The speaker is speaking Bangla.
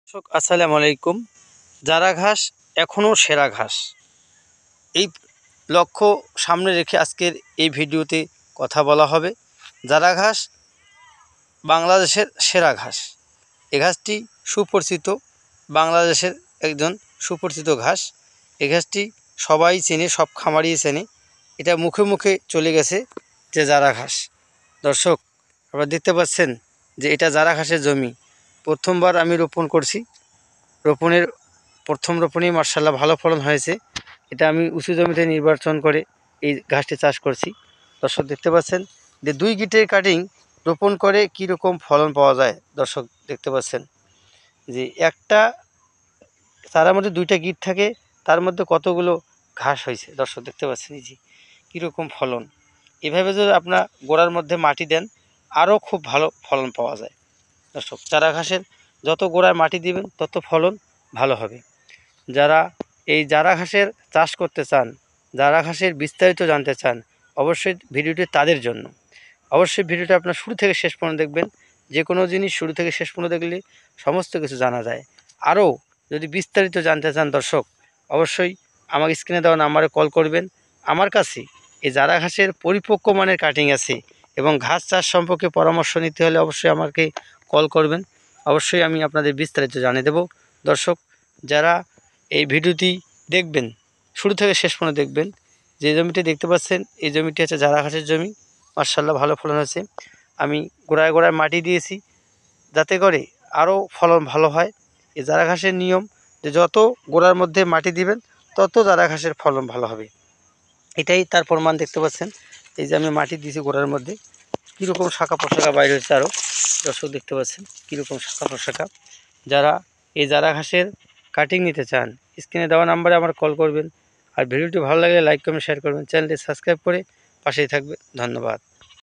দর্শক আসসালামু আলাইকুম। জারা ঘাস এখনও সেরা ঘাস, এই লক্ষ্য সামনে রেখে আজকের এই ভিডিওতে কথা বলা হবে। জারা ঘাস বাংলাদেশের সেরা ঘাস। এই ঘাসটি সুপরিচিত, বাংলাদেশের একজন সুপরিচিত ঘাস। এই ঘাসটি সবাই চেনে, সব খামারি চেনে। এটা মুখে মুখে চলে গেছে যে জারা ঘাস। দর্শক আপনারা দেখতে পাচ্ছেন যে এটা জারা ঘাসের জমি। প্রথমবার আমি রোপণ করছি। রোপণের প্রথম রোপণেই মার্শাল্লাহ ভালো ফলন হয়েছে। এটা আমি উঁচু জমিতে নির্বাচন করে এই ঘাসটি চাষ করছি। দর্শক দেখতে পাচ্ছেন যে 2 গিটের কাটিং রোপণ করে কীরকম ফলন পাওয়া যায়। দর্শক দেখতে পাচ্ছেন যে একটা চারার মধ্যে 2টা গিট থাকে, তার মধ্যে কতগুলো ঘাস হয়েছে। দর্শক দেখতে পাচ্ছেন এই যে কীরকম ফলন। এভাবে যদি আপনার গোড়ার মধ্যে মাটি দেন আরও খুব ভালো ফলন পাওয়া যায়। দর্শক চারা ঘাসের যত গোড়ায় মাটি দিবেন তত ফলন ভালো হবে। যারা এই জারা ঘাসের চাষ করতে চান, জারা ঘাসের বিস্তারিত জানতে চান, অবশ্যই ভিডিওটি তাদের জন্য। অবশ্যই ভিডিওটা আপনার শুরু থেকে শেষ পর্যন্ত দেখবেন। যে কোনো জিনিস শুরু থেকে শেষ পর্যন্ত দেখলে সমস্ত কিছু জানা যায়। আরও যদি বিস্তারিত জানতে চান দর্শক, অবশ্যই আমাকে স্ক্রিনে দেওয়া নাম্বারে কল করবেন। আমার কাছে এই জারা ঘাসের পরিপক্ক মানের কাটিং আছে এবং ঘাস চাষ সম্পর্কে পরামর্শ নিতে হলে অবশ্যই আমাকে কল করবেন। অবশ্যই আমি আপনাদের বিস্তারিত জানিয়ে দেব। দর্শক যারা এই ভিডিওটি দেখবেন শুরু থেকে শেষ পর্যন্ত দেখবেন। যে জমিটি দেখতে পাচ্ছেন এই জমিটি হচ্ছে জারা ঘাসের জমি। মার্শাল্লাহ ভালো ফলন হয়েছে। আমি গোড়ায় গোড়ায় মাটি দিয়েছি যাতে করে আরও ফলন ভালো হয়। এই জারা ঘাসের নিয়ম যে যত গোড়ার মধ্যে মাটি দিবেন তত জারা ঘাসের ফলন ভালো হবে। এটাই তার প্রমাণ। দেখতে পাচ্ছেন এই যে আমি মাটি দিয়েছি গোড়ার মধ্যে, কীরকম শাখা প্রশাখা বাইর হচ্ছে। আরও দর্শক দেখতে পাচ্ছেন কীরকম শাখা প্রশাখা। যারা এই জারা ঘাসের কাটিং নিতে চান স্ক্রিনে দেওয়া নাম্বারে আমার কল করবেন। আর ভিডিওটি ভালো লাগলে লাইক কমেন্ট শেয়ার করবেন। চ্যানেলটি সাবস্ক্রাইব করে পাশেই থাকবে। ধন্যবাদ।